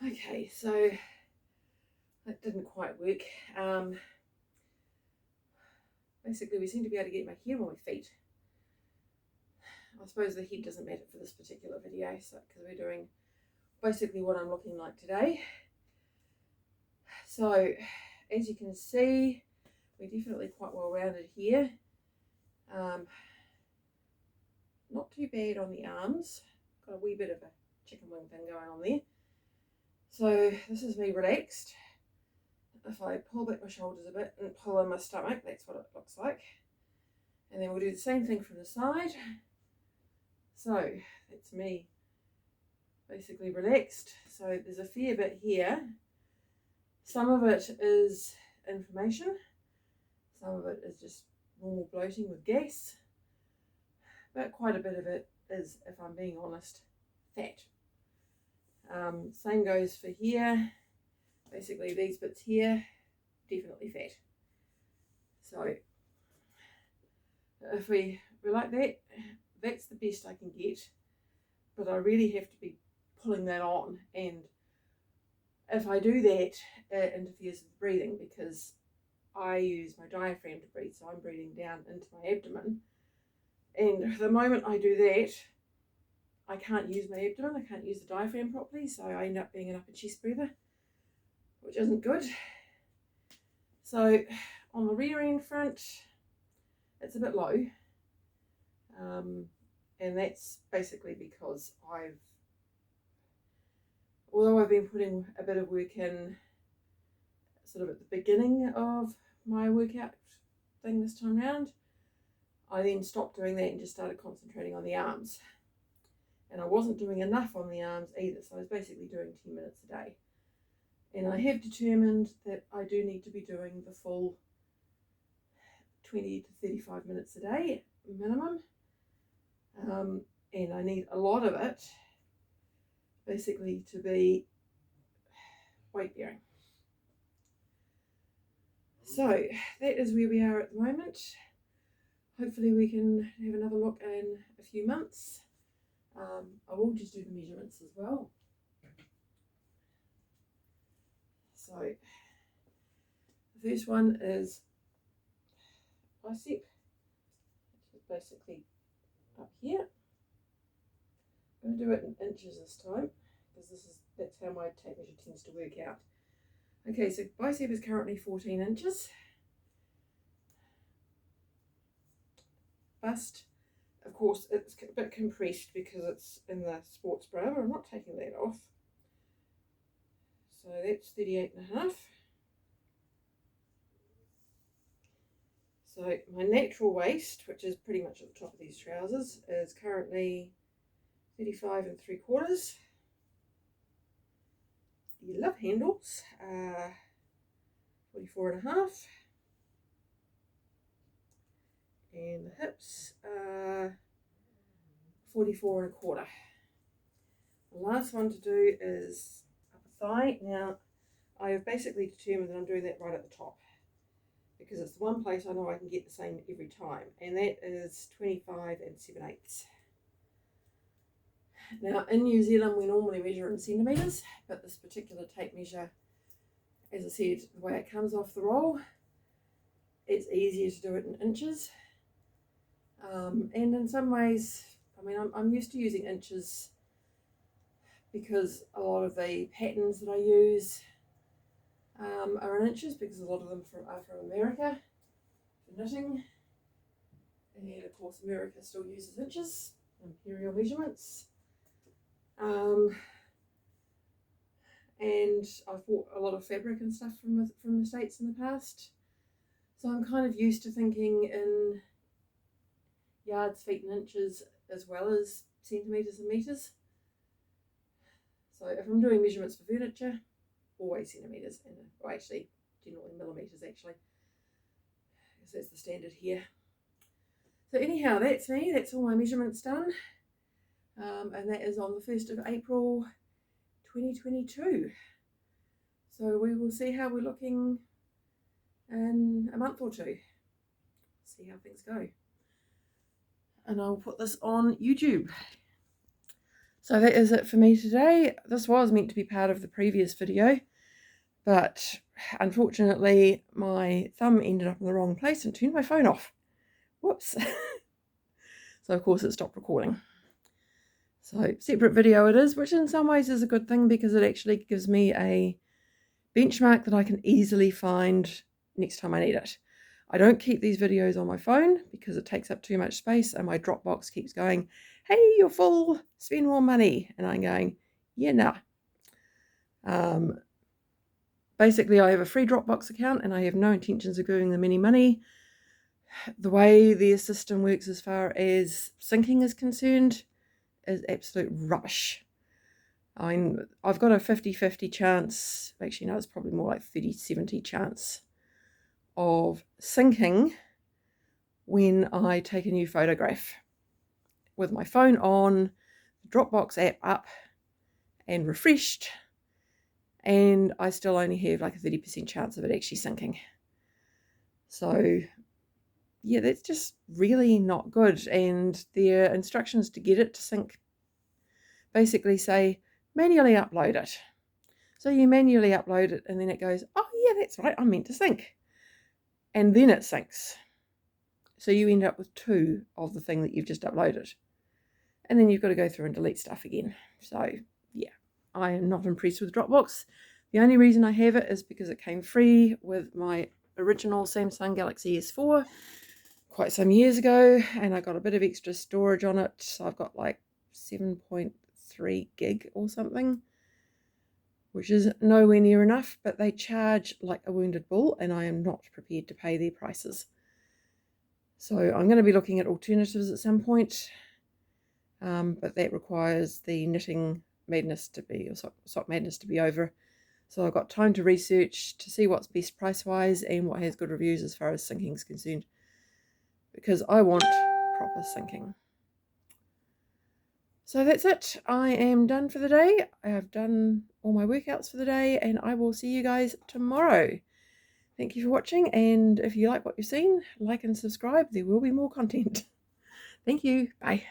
Okay, so that didn't quite work. Basically, we seem to be able to get my hair on my feet. I suppose the head doesn't matter for this particular video, so because we're doing basically what I'm looking like today. So, as you can see, we're definitely quite well rounded here. Not too bad on the arms. Got a wee bit of a chicken wing thing going on there. So this is me relaxed. If I pull back my shoulders a bit and pull in my stomach, that's what it looks like. And then we'll do the same thing from the side. So that's me basically relaxed. So there's a fair bit here. Some of it is inflammation. Some of it is just normal bloating with gas. But quite a bit of it is, if I'm being honest, fat. Same goes for here. Basically these bits here, definitely fat. So if we like that, that's the best I can get. But I really have to be pulling that on, and if I do that, it interferes with breathing because I use my diaphragm to breathe, so I'm breathing down into my abdomen. And the moment I do that, I can't use my abdomen, I can't use the diaphragm properly, so I end up being an upper chest breather, which isn't good. So on the rear end front, it's a bit low. And that's basically because although I've been putting a bit of work in sort of at the beginning of my workout thing this time round, I then stopped doing that and just started concentrating on the arms. And I wasn't doing enough on the arms either, so I was basically doing 10 minutes a day. And I have determined that I do need to be doing the full 20 to 35 minutes a day minimum. And I need a lot of it basically to be weight bearing. So that is where we are at the moment. Hopefully we can have another look in a few months. I will just do the measurements as well. So the first one is bicep, which is basically up here. I'm going to do it in inches this time because that's how my tape measure tends to work out. Okay, so bicep is currently 14 inches. Bust, of course, it's a bit compressed because it's in the sports bra, but I'm not taking that off. So that's 38.5. So my natural waist, which is pretty much at the top of these trousers, is currently 35.75. The love handles are 44.5. And the hips are 44.25. The last one to do is upper thigh. Now, I have basically determined that I'm doing that right at the top because it's the one place I know I can get the same every time, and that is 25.7/8. Now, in New Zealand, we normally measure in centimetres, but this particular tape measure, as I said, the way it comes off the roll, it's easier to do it in inches. And in some ways, I mean, I'm used to using inches because a lot of the patterns that I use are in inches because a lot of them are from America for knitting. And of course, America still uses inches, imperial measurements. And I've bought a lot of fabric and stuff from the States in the past. So I'm kind of used to thinking in yards, feet and inches as well as centimetres and metres. So if I'm doing measurements for furniture, always centimetres, or actually generally millimetres actually, because that's the standard here. So anyhow, that's me, that's all my measurements done. And that is on the 1st of April 2022. So we will see how we're looking in a month or two. See how things go. And I'll put this on YouTube. So that is it for me today. This was meant to be part of the previous video, but unfortunately my thumb ended up in the wrong place and turned my phone off. Whoops. So of course it stopped recording. So separate video it is, which in some ways is a good thing because it actually gives me a benchmark that I can easily find next time I need it. I don't keep these videos on my phone because it takes up too much space, and my Dropbox keeps going, hey, you're full, spend more money. And I'm going, yeah, nah. Basically, I have a free Dropbox account and I have no intentions of giving them any money. The way their system works as far as syncing is concerned is absolute rubbish. I mean, I've got a 50-50 chance, actually no, it's probably more like 30-70 chance of syncing when I take a new photograph with my phone on, the Dropbox app up and refreshed, and I still only have like a 30% chance of it actually syncing. So yeah, that's just really not good. And their instructions to get it to sync basically say manually upload it. So you manually upload it and then it goes, oh yeah, that's right, I meant to sync. And then it syncs. So you end up with 2 of the thing that you've just uploaded. And then you've got to go through and delete stuff again. So yeah, I am not impressed with Dropbox. The only reason I have it is because it came free with my original Samsung Galaxy S4 quite some years ago, and I got a bit of extra storage on it. So I've got like 7.3 gig or something, which is nowhere near enough, but they charge like a wounded bull, and I am not prepared to pay their prices. So I'm going to be looking at alternatives at some point, but that requires the knitting madness to be, or sock madness to be over. So I've got time to research to see what's best price-wise and what has good reviews as far as syncing is concerned, because I want proper syncing. So that's it. I am done for the day. I have done all my workouts for the day, and I will see you guys tomorrow. Thank you for watching, and if you like what you've seen, like and subscribe. There will be more content. Thank you. Bye.